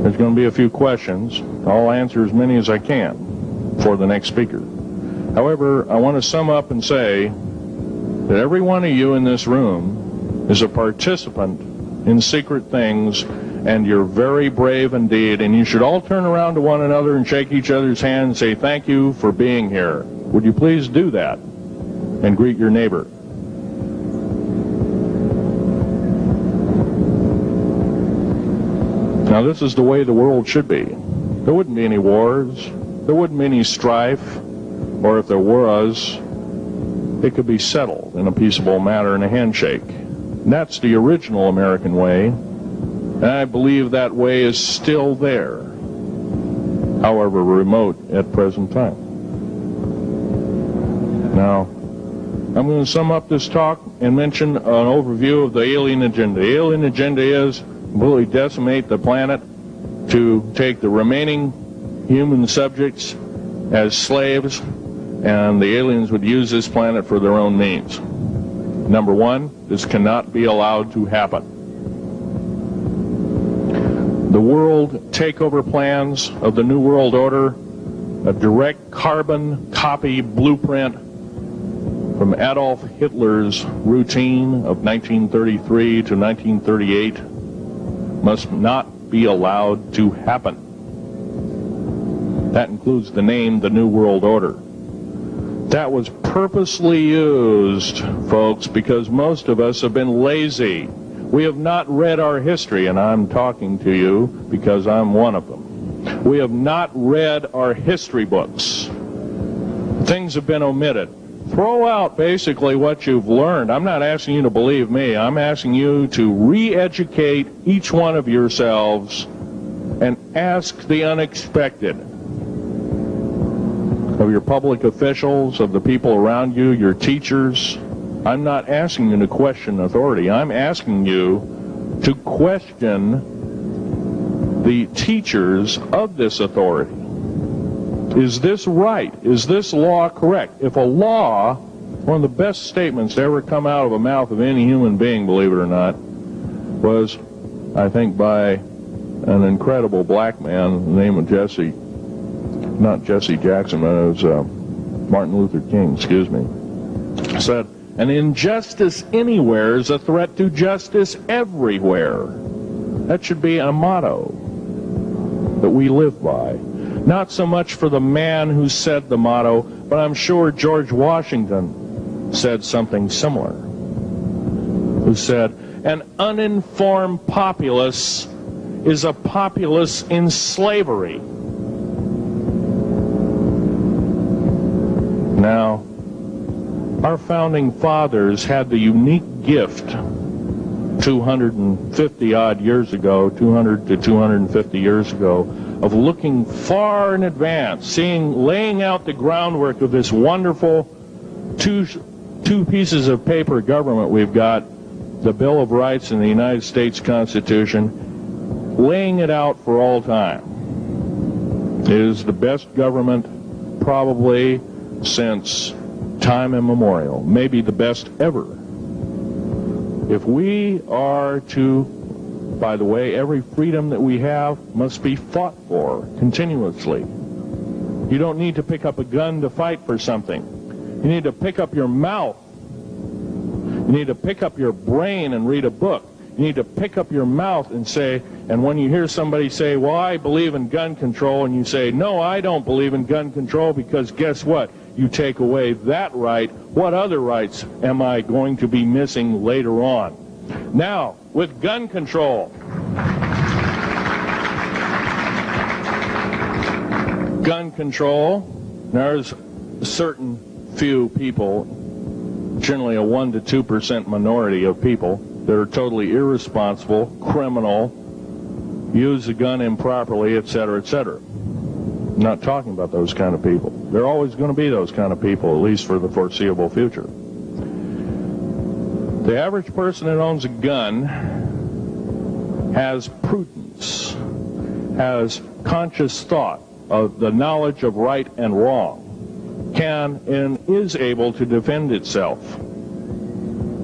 there's going to be a few questions. I'll answer as many as I can for the next speaker. However, I want to sum up and say that every one of you in this room is a participant in secret things, and you're very brave indeed, and you should all turn around to one another and shake each other's hand and say thank you for being here. Would you please do that and greet your neighbor? Now, this is the way the world should be. There wouldn't be any wars. There wouldn't be any strife. Or if there was, it could be settled in a peaceable manner in a handshake. And that's the original American way. And I believe that way is still there, however remote at present time. Now, I'm going to sum up this talk and mention an overview of the alien agenda. The alien agenda is completely decimate the planet, to take the remaining human subjects as slaves, and the aliens would use this planet for their own means. Number one, this cannot be allowed to happen. The world takeover plans of the New World Order, a direct carbon copy blueprint from Adolf Hitler's routine of 1933 to 1938, must not be allowed to happen. That includes the name, the New World Order. That was purposely used, folks, because most of us have been lazy. We have not read our history, and I'm talking to you because I'm one of them. We have not read our history books. Things have been omitted. Throw out basically what you've learned. I'm not asking you to believe me. I'm asking you to re-educate each one of yourselves and ask the unexpected of your public officials, of the people around you, your teachers. I'm not asking you to question authority. I'm asking you to question the teachers of this authority. Is this right? Is this law correct? If a law, one of the best statements to ever come out of the mouth of any human being, believe it or not, was, I think, by an incredible black man, the name of Jesse, not Jesse Jackson, but it was Martin Luther King, excuse me, said, an injustice anywhere is a threat to justice everywhere. That should be a motto that we live by. Not so much for the man who said the motto, but I'm sure George Washington said something similar, who said, an uninformed populace is a populace in slavery. Now, our founding fathers had the unique gift 250 odd years ago, 200 to 250 years ago, of looking far in advance, laying out the groundwork of this wonderful two pieces of paper government we've got, the Bill of Rights and the United States Constitution, laying it out for all time. It is the best government probably since time immemorial, maybe the best ever. If we are to, by the way, every freedom that we have must be fought for continuously. You don't need to pick up a gun to fight for something. You need to pick up your mouth. You need to pick up your brain and read a book. You need to pick up your mouth and say, and when you hear somebody say, well, I believe in gun control, and you say, no, I don't believe in gun control, because guess what? You take away that right. What other rights am I going to be missing later on? Now, with gun control. Gun control, there's a certain few people, generally a 1 to 2% minority of people, that are totally irresponsible, criminal, use the gun improperly, etc., etc. I'm not talking about those kind of people. There are always going to be those kind of people, at least for the foreseeable future. The average person that owns a gun has prudence, has conscious thought of the knowledge of right and wrong, can and is able to defend itself,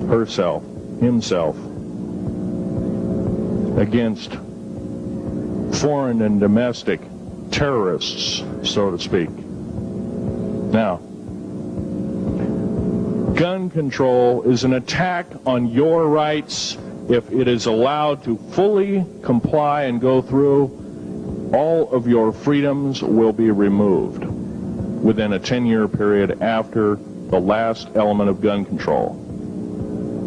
herself, himself, against foreign and domestic terrorists, so to speak. Now, gun control is an attack on your rights. If it is allowed to fully comply and go through, all of your freedoms will be removed within a 10-year period after the last element of gun control.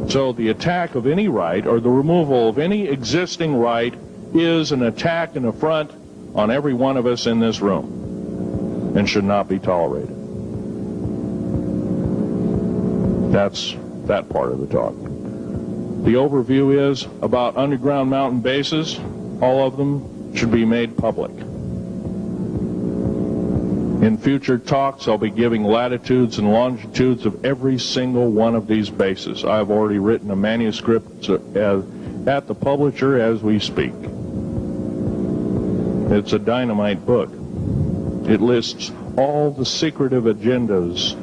So the attack of any right, or the removal of any existing right, is an attack and affront on every one of us in this room, and should not be tolerated. That's that part of the talk. The overview is about underground mountain bases. All of them should be made public. In future talks, I'll be giving latitudes and longitudes of every single one of these bases. I've already written a manuscript at the publisher as we speak. It's a dynamite book. It lists all the secretive agendas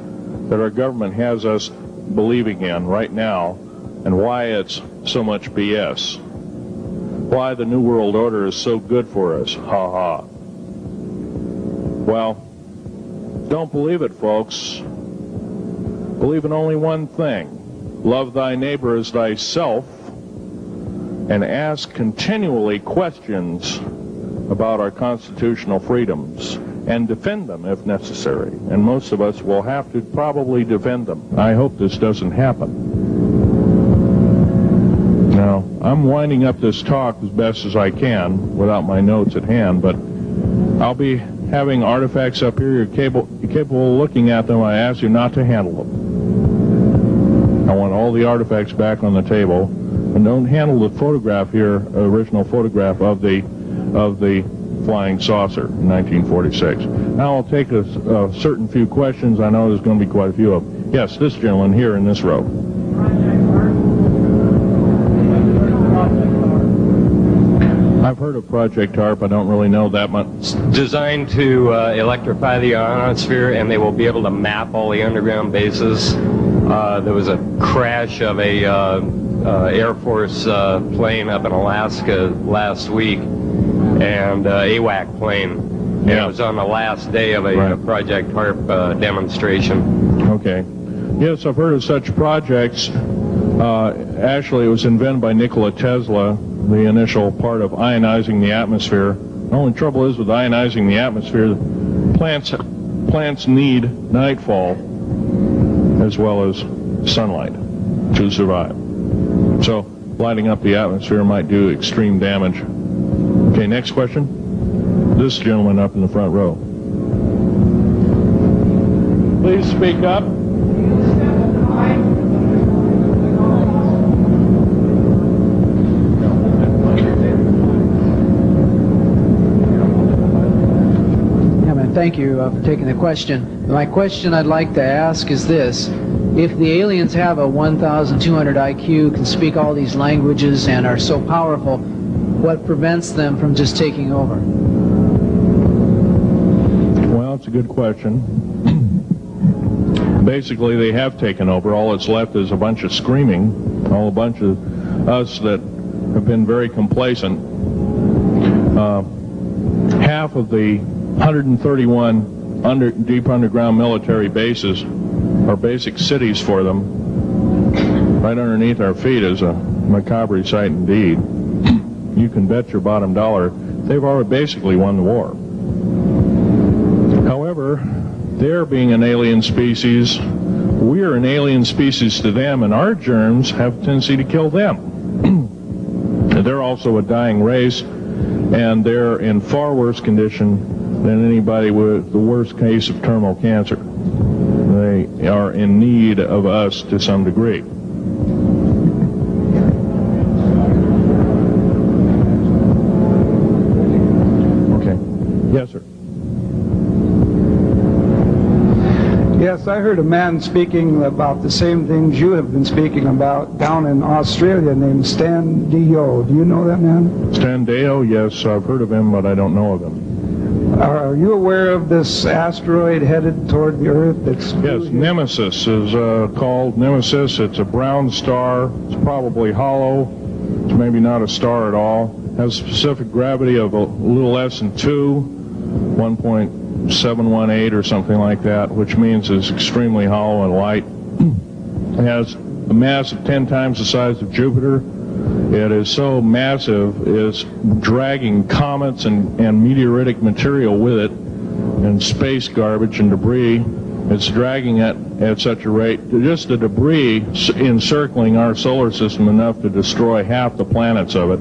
that our government has us believing in right now and why it's so much BS. Why the New World Order is so good for us. Ha ha. Well, don't believe it, folks. Believe in only one thing. Love thy neighbor as thyself, and ask continually questions about our constitutional freedoms, and defend them if necessary. And most of us will have to probably defend them. I hope this doesn't happen. Now, I'm winding up this talk as best as I can without my notes at hand, but I'll be having artifacts up here. You're capable of looking at them. I ask you not to handle them. I want all the artifacts back on the table, and don't handle the photograph here, original photograph of the flying saucer in 1946. Now I'll take a certain few questions. I know there's going to be quite a few of them. Yes, this gentleman here in this row. I've heard of Project HARP. I don't really know that much. It's designed to electrify the ionosphere, and they will be able to map all the underground bases. There was a crash of a Air Force plane up in Alaska last week, and AWAC plane. Yeah. It was on the last day of a Project HARP demonstration. Okay. Yes, I've heard of such projects. Actually, it was invented by Nikola Tesla, the initial part of ionizing the atmosphere. The only trouble is with ionizing the atmosphere, plants need nightfall as well as sunlight to survive. So lighting up the atmosphere might do extreme damage. Okay, next question. This gentleman up in the front row. Please speak up. Thank you for taking the question. My question I'd like to ask is this. If the aliens have a 1,200 IQ, can speak all these languages, and are so powerful, what prevents them from just taking over? Well, it's a good question. Basically, they have taken over. All that's left is a bunch of screaming, a bunch of us that have been very complacent. Half of the 131 deep underground military bases are basic cities for them. Right underneath our feet is a macabre sight indeed. You can bet your bottom dollar they've already basically won the war. However, they're being an alien species, we're an alien species to them, and our germs have a tendency to kill them. They're also a dying race, and they're in far worse condition than anybody with the worst case of terminal cancer. They are in need of us to some degree. Okay. Yes, sir. Yes, I heard a man speaking about the same things you have been speaking about down in Australia named Stan Deyo. Do you know that man? Stan Deyo, yes, I've heard of him, but I don't know of him. Are you aware of this asteroid headed toward the Earth? That's yes, Nemesis is called Nemesis. It's a brown star. It's probably hollow. It's maybe not a star at all. Has a specific gravity of a little less than 1.718 or something like that, which means it's extremely hollow and light. It has a mass of 10 times the size of Jupiter. It is so massive, it's dragging comets and meteoritic material with it, and space garbage and debris. It's dragging it at such a rate, just the debris encircling our solar system enough to destroy half the planets of it.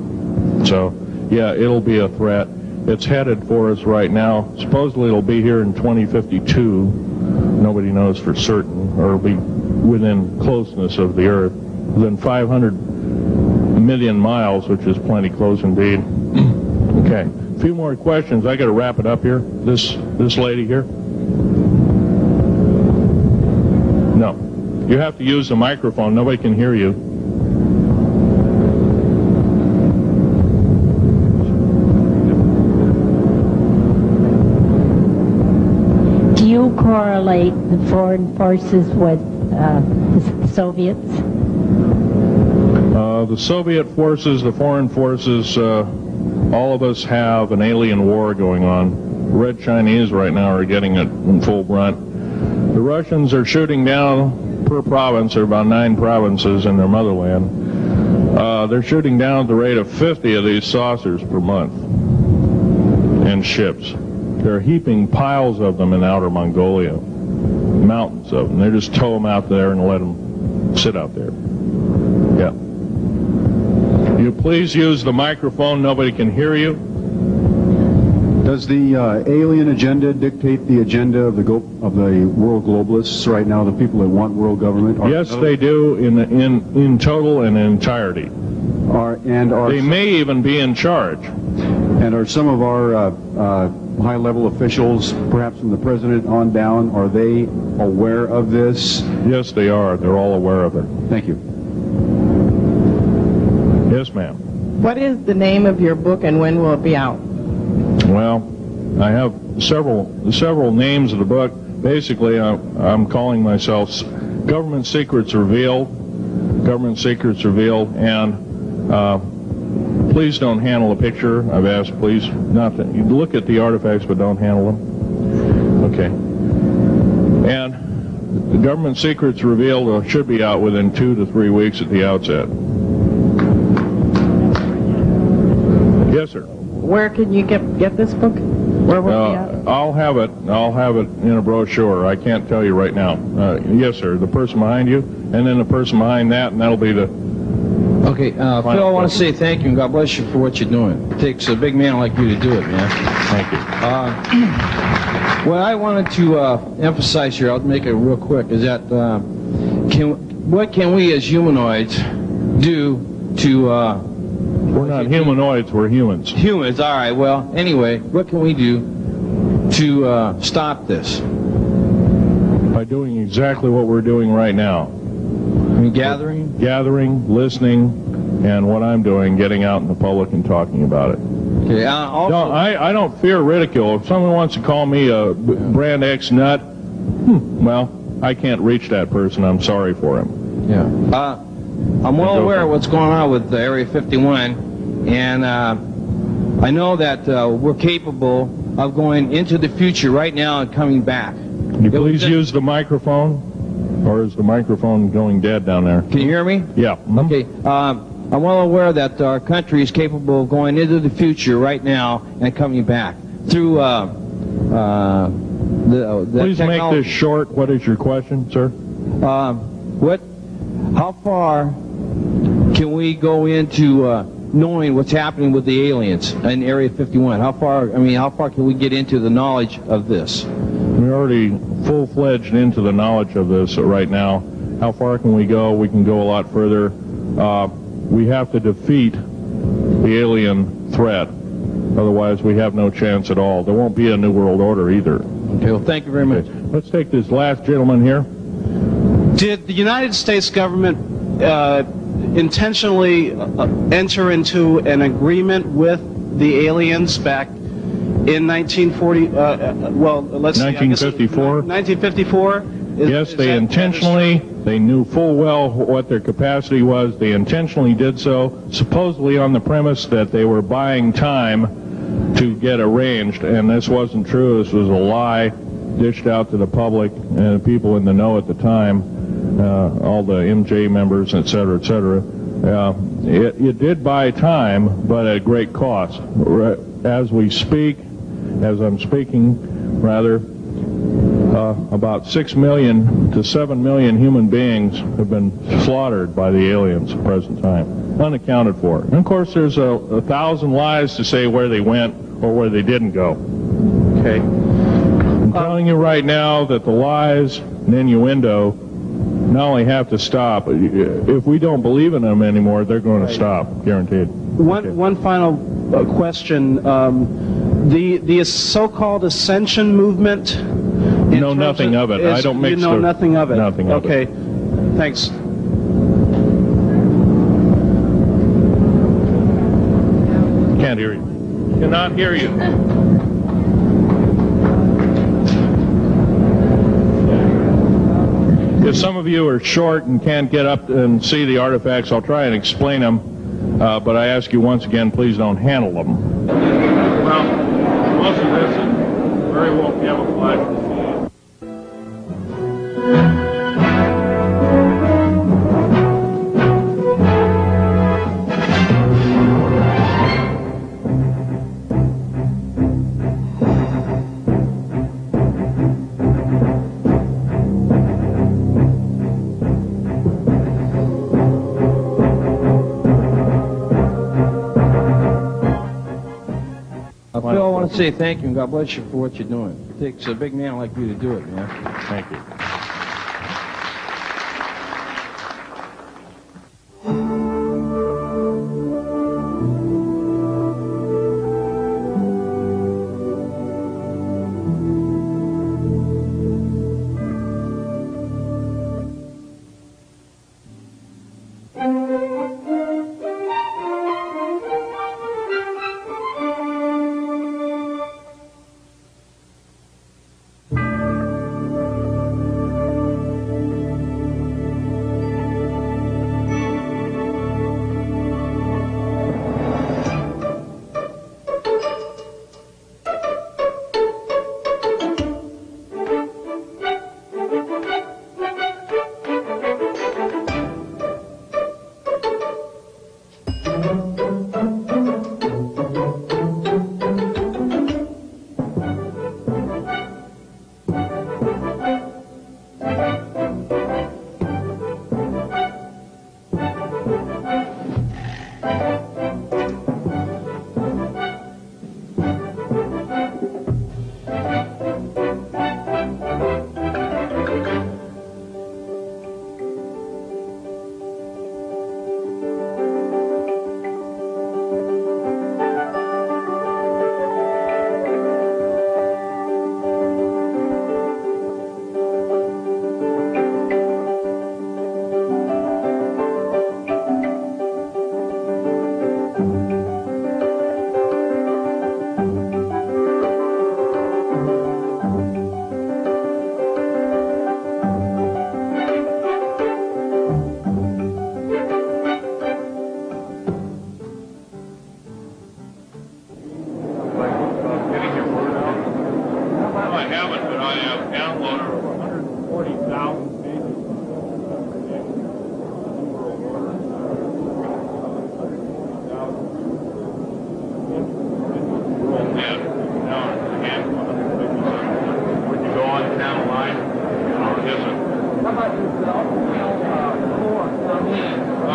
So, yeah, it'll be a threat. It's headed for us right now. Supposedly it'll be here in 2052. Nobody knows for certain, or it'll be within closeness of the Earth, within 500 million miles, which is plenty close indeed. Okay, a few more questions. I got to wrap it up here. This lady here. No, you have to use the microphone. Nobody can hear you. Do you correlate the foreign forces with the Soviets? The Soviet forces, the foreign forces, all of us have an alien war going on. The Red Chinese right now are getting it in full brunt. The Russians are shooting down per province. There are about 9 provinces in their motherland. They're shooting down at the rate of 50 of these saucers per month and ships. They're heaping piles of them in outer Mongolia, mountains of them. They just tow them out there and let them sit out there. Yeah. You please use the microphone. Nobody can hear you. Does the alien agenda dictate the agenda of the world globalists right now? The people that want world government? Yes, they do in total and entirety. They may even be in charge. And are some of our high-level officials, perhaps from the president on down, are they aware of this? Yes, they are. They're all aware of it. Thank you. Yes, ma'am. What is the name of your book and when will it be out? Well, I have several names of the book. Basically, I'm calling myself Government Secrets Revealed. Government Secrets Revealed, and please don't handle a picture. I've asked, please, not to. You look at the artifacts, but don't handle them. Okay. And the Government Secrets Revealed should be out within 2 to 3 weeks at the outset. Yes, sir. Where can you get this book? Where will it be out? I'll have it in a brochure. I can't tell you right now. Yes, sir. The person behind you, and then the person behind that, and that'll be the... Okay, Phil, I want to say thank you and God bless you for what you're doing. It takes a big man like you to do it, man. Thank you. What I wanted to emphasize here, I'll make it real quick, is that what can we as humanoids do to... we're not humanoids, we're humans. Humans, all right. Well, anyway, what can we do to stop this? By doing exactly what we're doing right now. Gathering, listening, and what I'm doing, getting out in the public and talking about it. Okay. Also, I don't fear ridicule. If someone wants to call me a brand X nut, well, I can't reach that person. I'm sorry for him. Yeah. I'm well aware of what's going on with Area 51, and I know that we're capable of going into the future right now and coming back. Can you please use the microphone? Or is the microphone going dead down there? Can you hear me? Yeah. Okay. I'm well aware that our country is capable of going into the future right now and coming back through the Please technology. make this short. What is your question, sir? How far can we go into knowing what's happening with the aliens in Area 51? How far can we get into the knowledge of this? We're already full-fledged into the knowledge of this right now. How far can we go? We can go a lot further. We have to defeat the alien threat. Otherwise, we have no chance at all. There won't be a New World Order either. Okay, well, thank you very much. Let's take this last gentleman here. Did the United States government intentionally enter into an agreement with the aliens back in 1940? Let's see, 1954? 1954? Yes, they intentionally, they knew full well what their capacity was. They intentionally did so, supposedly on the premise that they were buying time to get arranged, and this wasn't true. This was a lie dished out to the public and the people in the know at the time, all the MJ members, et cetera, et cetera. It did buy time, but at great cost. As we speak, as I'm speaking, rather, about 6 million to 7 million human beings have been slaughtered by the aliens at the present time, unaccounted for. And of course, there's 1,000 lies to say where they went or where they didn't go. Okay? I'm telling you right now that the lies and innuendo not only have to stop, if we don't believe in them anymore, they're going to stop, guaranteed. One final question. The so-called ascension movement. Know nothing of it. I don't mix. You know nothing of it. Nothing of it. Okay. Thanks. Can't hear you. Cannot hear you. If some of you are short and can't get up and see the artifacts, I'll try and explain them. But I ask you once again, please don't handle them. Well, most of this is very well camouflaged. Phil, I want to say thank you and God bless you for what you're doing. It takes a big man like you to do it, man. Thank you.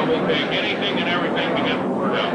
We'll take anything and everything to get the word out.